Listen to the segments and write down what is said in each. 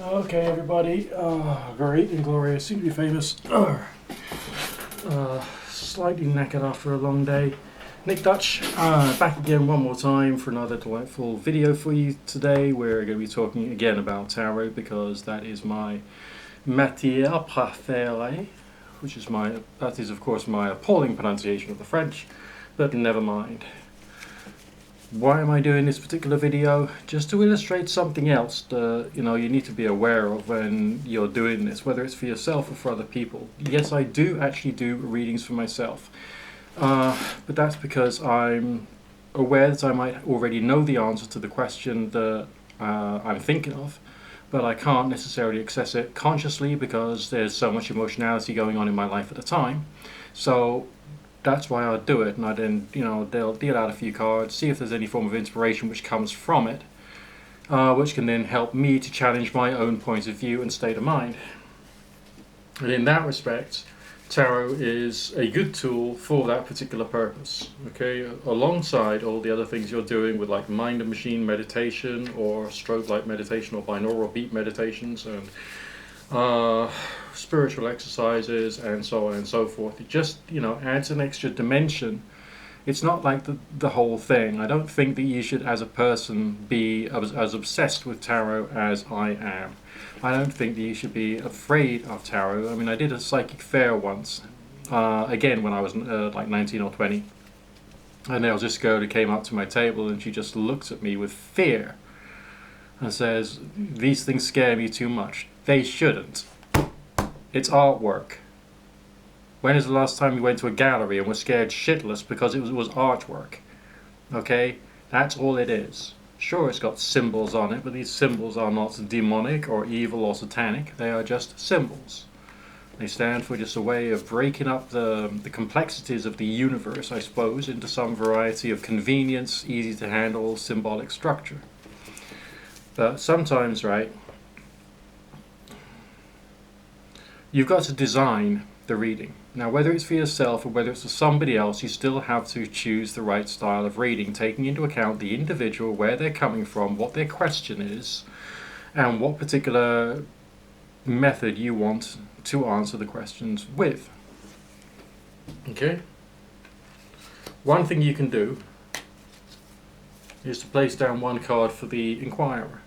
Okay, everybody. Great and glorious, soon to be famous. Slightly knackered after a long day. Nick Dutch, back again one more time for another delightful video for you today. We're going to be talking again about tarot because that is my matière préférée, that is of course my appalling pronunciation of the French, but never mind. Why am I doing this particular video? Just to illustrate something else that you need to be aware of when you're doing this, whether it's for yourself or for other people. Yes, I do actually do readings for myself, but that's because I'm aware that I might already know the answer to the question that I'm thinking of, but I can't necessarily access it consciously because there's so much emotionality going on in my life at the time. So that's why I do it, and I then, they'll deal out a few cards, see if there's any form of inspiration which comes from it, which can then help me to challenge my own point of view and state of mind. And in that respect, tarot is a good tool for that particular purpose. Okay, alongside all the other things you're doing with like mind and machine meditation, or stroke light meditation, or binaural beat meditations, and spiritual exercises, and so on and so forth. It just adds an extra dimension. It's not like the whole thing. I don't think that you should, as a person, be as obsessed with tarot as I am. I don't think that you should be afraid of tarot. I mean, I did a psychic fair once, again when I was like 19 or 20, and there was this girl who came up to my table and she just looked at me with fear and says, "These things scare me too much." They shouldn't. It's artwork. When is the last time you went to a gallery and were scared shitless because it was artwork? Okay? That's all it is. Sure, it's got symbols on it, but these symbols are not demonic or evil or satanic. They are just symbols. They stand for just a way of breaking up the complexities of the universe, I suppose, into some variety of convenience, easy to handle, symbolic structure. But sometimes, right, you've got to design the reading. Now, whether it's for yourself or whether it's for somebody else, you still have to choose the right style of reading, taking into account the individual, where they're coming from, what their question is, and what particular method you want to answer the questions with. Okay? One thing you can do is to place down one card for the inquirer,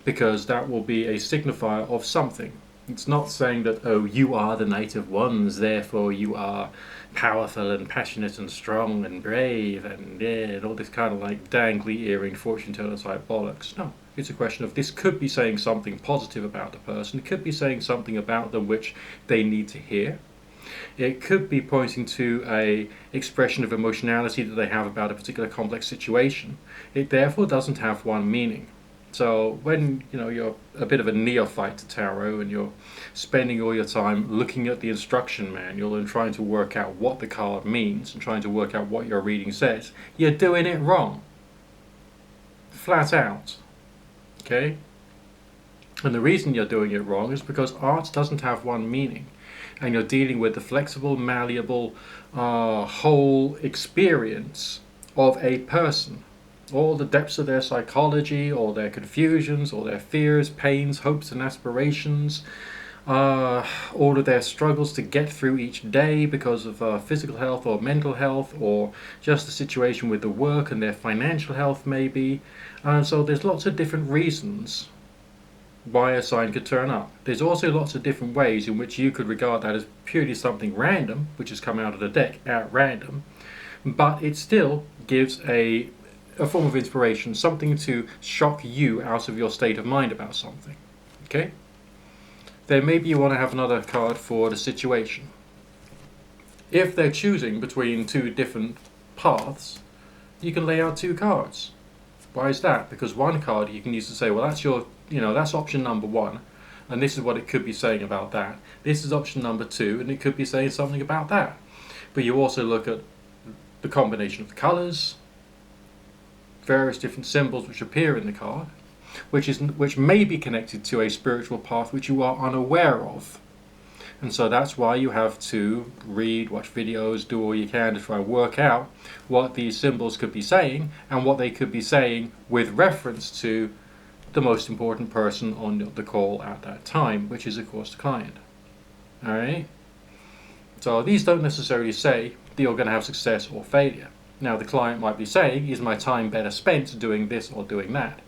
because that will be a signifier of something. It's not saying that, oh, you are the Knight of Wands, therefore you are powerful and passionate and strong and brave and all this kind of like dangly earring fortune teller type bollocks. No, it's a question of, this could be saying something positive about the person. It could be saying something about them which they need to hear. It could be pointing to a expression of emotionality that they have about a particular complex situation. It therefore doesn't have one meaning. So when you're a bit of a neophyte to tarot and you're spending all your time looking at the instruction manual and trying to work out what the card means and trying to work out what your reading says, you're doing it wrong. Flat out. Okay? And the reason you're doing it wrong is because art doesn't have one meaning, and you're dealing with the flexible, malleable, whole experience of a person. All the depths of their psychology, all their confusions, all their fears, pains, hopes and aspirations, all of their struggles to get through each day because of physical health or mental health, or just the situation with the work and their financial health maybe. So there's lots of different reasons why a sign could turn up. There's also lots of different ways in which you could regard that as purely something random, which has come out of the deck at random, but it still gives a form of inspiration, something to shock you out of your state of mind about something. Okay? Then maybe you want to have another card for the situation. If they're choosing between two different paths, you can lay out two cards. Why is that? Because one card you can use to say, well, that's that's option number one, and this is what it could be saying about that. This is option number two, and it could be saying something about that. But you also look at the combination of the colors, various different symbols which appear in the card, which may be connected to a spiritual path which you are unaware of. And so that's why you have to read, watch videos, do all you can to try and work out what these symbols could be saying and what they could be saying with reference to the most important person on the call at that time, which is of course the client. All right. So these don't necessarily say that you're going to have success or failure. Now the client might be saying, is my time better spent doing this or doing that?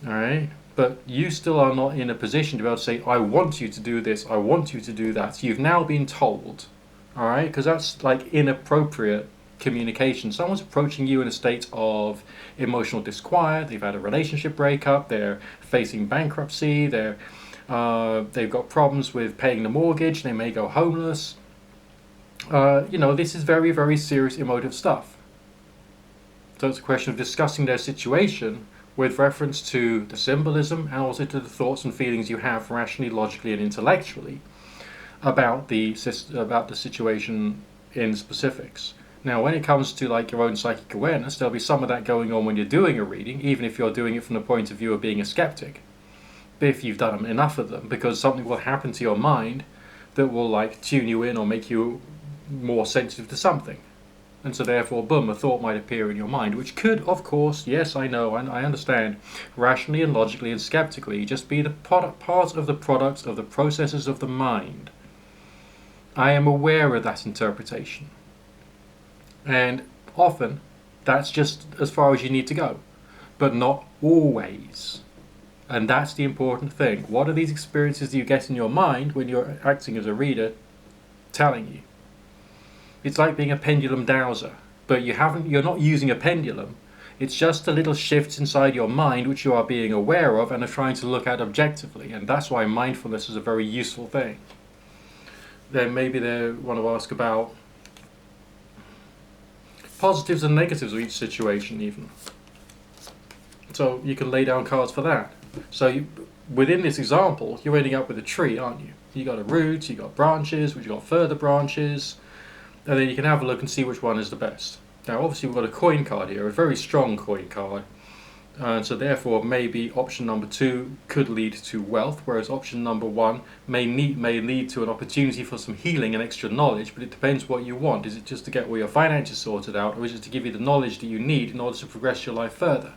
All right. But you still are not in a position to be able to say, I want you to do this, I want you to do that. So you've now been told, all right, because that's like inappropriate communication. Someone's approaching you in a state of emotional disquiet, they've had a relationship breakup, they're facing bankruptcy, they've got problems with paying the mortgage, they may go homeless. This is very, very serious emotive stuff. So it's a question of discussing their situation with reference to the symbolism and also to the thoughts and feelings you have rationally, logically, and intellectually about the situation in specifics. Now, when it comes to like your own psychic awareness, there'll be some of that going on when you're doing a reading, even if you're doing it from the point of view of being a skeptic. But if you've done enough of them, because something will happen to your mind that will like tune you in or make you more sensitive to something. And so therefore, boom, a thought might appear in your mind, which could, of course, yes, I know, and I understand, rationally and logically and skeptically, just be the part of the product of the processes of the mind. I am aware of that interpretation. And often, that's just as far as you need to go. But not always. And that's the important thing. What are these experiences that you get in your mind when you're acting as a reader telling you? It's like being a pendulum dowser, but you're not using a pendulum. It's just the little shifts inside your mind which you are being aware of and are trying to look at objectively, and that's why mindfulness is a very useful thing. Then maybe they want to ask about positives and negatives of each situation even. So you can lay down cards for that. So within this example, you're ending up with a tree, aren't you? You got a root, you got branches, which you got further branches, and then you can have a look and see which one is the best. Now obviously we've got a coin card here, a very strong coin card, and so therefore maybe option number 2 could lead to wealth, whereas option number 1 may lead to an opportunity for some healing and extra knowledge, but it depends what you want. Is it just to get all your finances sorted out, or is it to give you the knowledge that you need in order to progress your life further?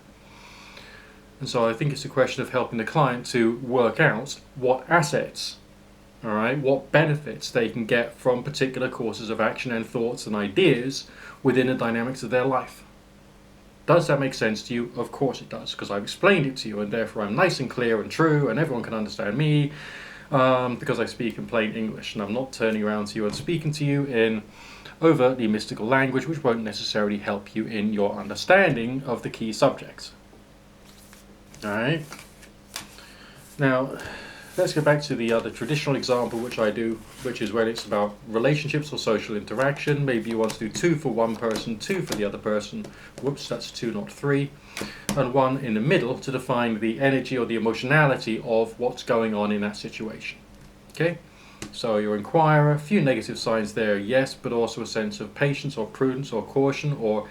And so I think it's a question of helping the client to work out what assets, all right, what benefits they can get from particular courses of action and thoughts and ideas within the dynamics of their life. Does that make sense to you? Of course it does, because I've explained it to you, and therefore I'm nice and clear and true, and everyone can understand me, because I speak in plain English, and I'm not turning around to you and speaking to you in overtly mystical language, which won't necessarily help you in your understanding of the key subjects. Alright, now let's go back to the other traditional example which I do, which is when it's about relationships or social interaction. Maybe you want to do 2 for one person, 2 for the other person. Whoops, that's 2, not 3. And 1 in the middle to define the energy or the emotionality of what's going on in that situation. Okay, so your inquirer, a few negative signs there, yes, but also a sense of patience or prudence or caution, or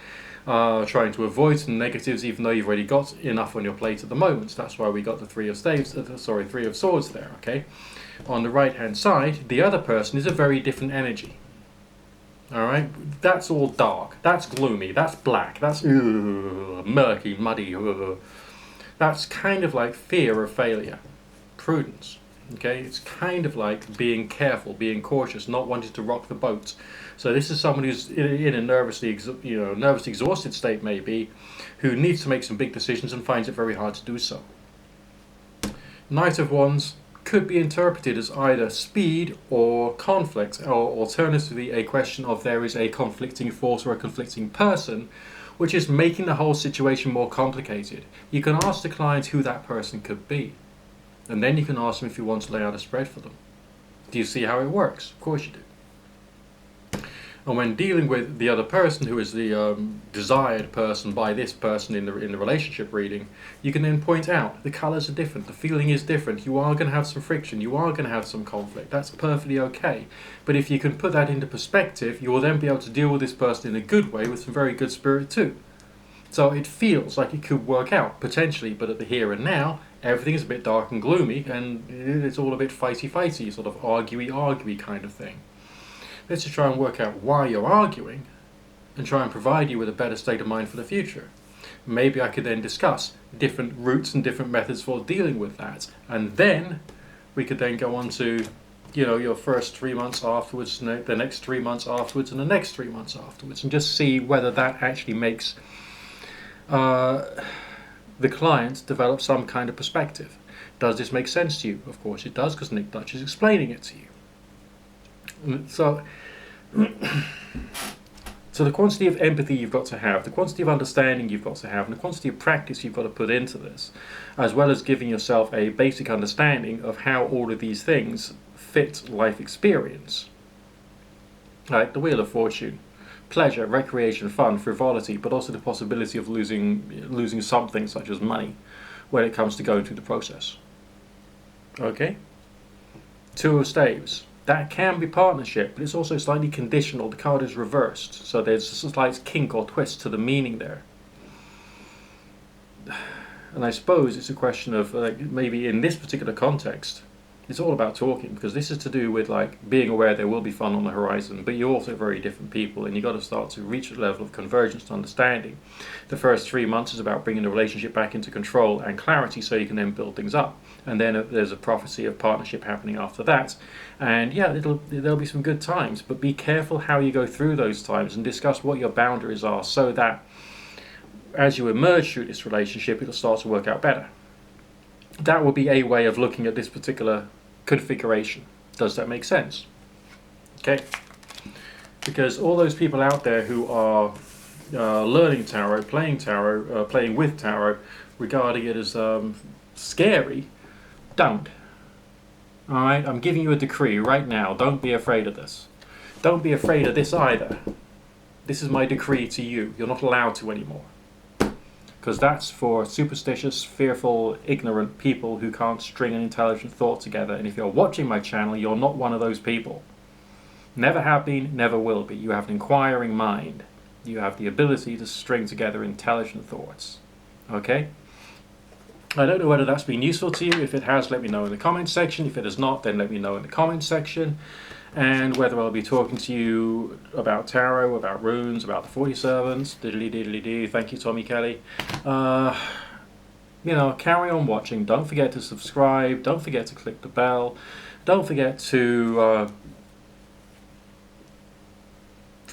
trying to avoid some negatives even though you've already got enough on your plate at the moment. That's why we got the 3 of Swords there, okay? On the right hand side, the other person is a very different energy. Alright? That's all dark, that's gloomy, that's black, that's murky, muddy. That's kind of like fear of failure. Prudence. Okay, it's kind of like being careful, being cautious, not wanting to rock the boat. So this is someone who's in a nervously exhausted state, maybe, who needs to make some big decisions and finds it very hard to do so. Knight of Wands could be interpreted as either speed or conflict, or alternatively a question of there is a conflicting force or a conflicting person, which is making the whole situation more complicated. You can ask the client who that person could be. And then you can ask them if you want to lay out a spread for them. Do you see how it works? Of course you do. And when dealing with the other person, who is the desired person by this person in the relationship reading, you can then point out the colours are different, the feeling is different, you are going to have some friction, you are going to have some conflict. That's perfectly okay. But if you can put that into perspective, you will then be able to deal with this person in a good way with some very good spirit too. So it feels like it could work out, potentially, but at the here and now, everything is a bit dark and gloomy, and it's all a bit fighty, sort of arguey kind of thing. Let's just try and work out why you're arguing, and try and provide you with a better state of mind for the future. Maybe I could then discuss different routes and different methods for dealing with that. And then we could then go on to, your first 3 months afterwards, the next 3 months afterwards, and the next 3 months afterwards, and just see whether that actually makes the client develop some kind of perspective. Does this make sense to you? Of course it does, because Nick Dutch is explaining it to you. So, so the quantity of empathy you've got to have, the quantity of understanding you've got to have, and the quantity of practice you've got to put into this, as well as giving yourself a basic understanding of how all of these things fit life experience. Like the Wheel of Fortune. Pleasure, recreation, fun, frivolity, but also the possibility of losing something such as money when it comes to going through the process. Okay? Two of Staves. That can be partnership, but it's also slightly conditional. The card is reversed, so there's a slight kink or twist to the meaning there. And I suppose it's a question of, maybe in this particular context, it's all about talking, because this is to do with being aware there will be fun on the horizon, but you're also very different people, and you've got to start to reach a level of convergence to understanding. The first 3 months is about bringing the relationship back into control and clarity, so you can then build things up. And then there's a prophecy of partnership happening after that. And yeah, there'll be some good times, but be careful how you go through those times and discuss what your boundaries are, so that as you emerge through this relationship, it'll start to work out better. That would be a way of looking at this particular configuration. Does that make sense? Okay. Because all those people out there who are learning tarot, playing with tarot, regarding it as scary, don't. Alright, I'm giving you a decree right now. Don't be afraid of this. Don't be afraid of this either. This is my decree to you. You're not allowed to anymore. Because that's for superstitious, fearful, ignorant people who can't string an intelligent thought together. And if you're watching my channel, you're not one of those people. Never have been, never will be. You have an inquiring mind. You have the ability to string together intelligent thoughts. Okay? I don't know whether that's been useful to you. If it has, let me know in the comments section. If it has not, then let me know in the comments section. And whether I'll be talking to you about tarot, about runes, about the 40 servants, diddly diddly doo. Thank you, Tommy Kelly. Carry on watching. Don't forget to subscribe. Don't forget to click the bell. Don't forget to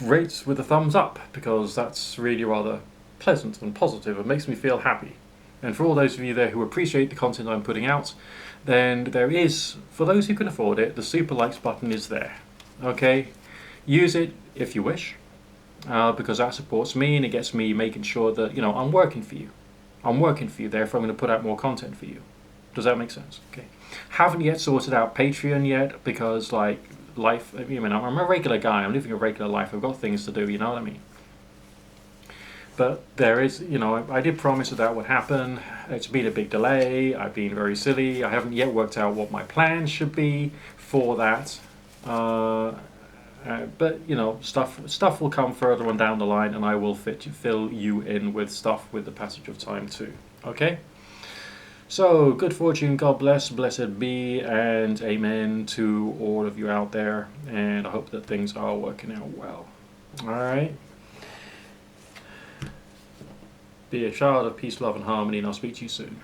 rate with a thumbs up, because that's really rather pleasant and positive. It makes me feel happy. And for all those of you there who appreciate the content I'm putting out, then there is, for those who can afford it, the super likes button is there. Okay? Use it if you wish, because that supports me and it gets me making sure that, I'm working for you. I'm working for you, therefore I'm going to put out more content for you. Does that make sense? Okay. Haven't yet sorted out Patreon yet, because life, I'm a regular guy, I'm living a regular life, I've got things to do, you know what I mean? But there is, I did promise that would happen. It's been a big delay. I've been very silly. I haven't yet worked out what my plans should be for that. But, stuff will come further on down the line, and I will fill you in with stuff with the passage of time too. Okay? So, good fortune, God bless, blessed be, and amen to all of you out there. And I hope that things are working out well. All right? Be a child of peace, love, and harmony, and I'll speak to you soon.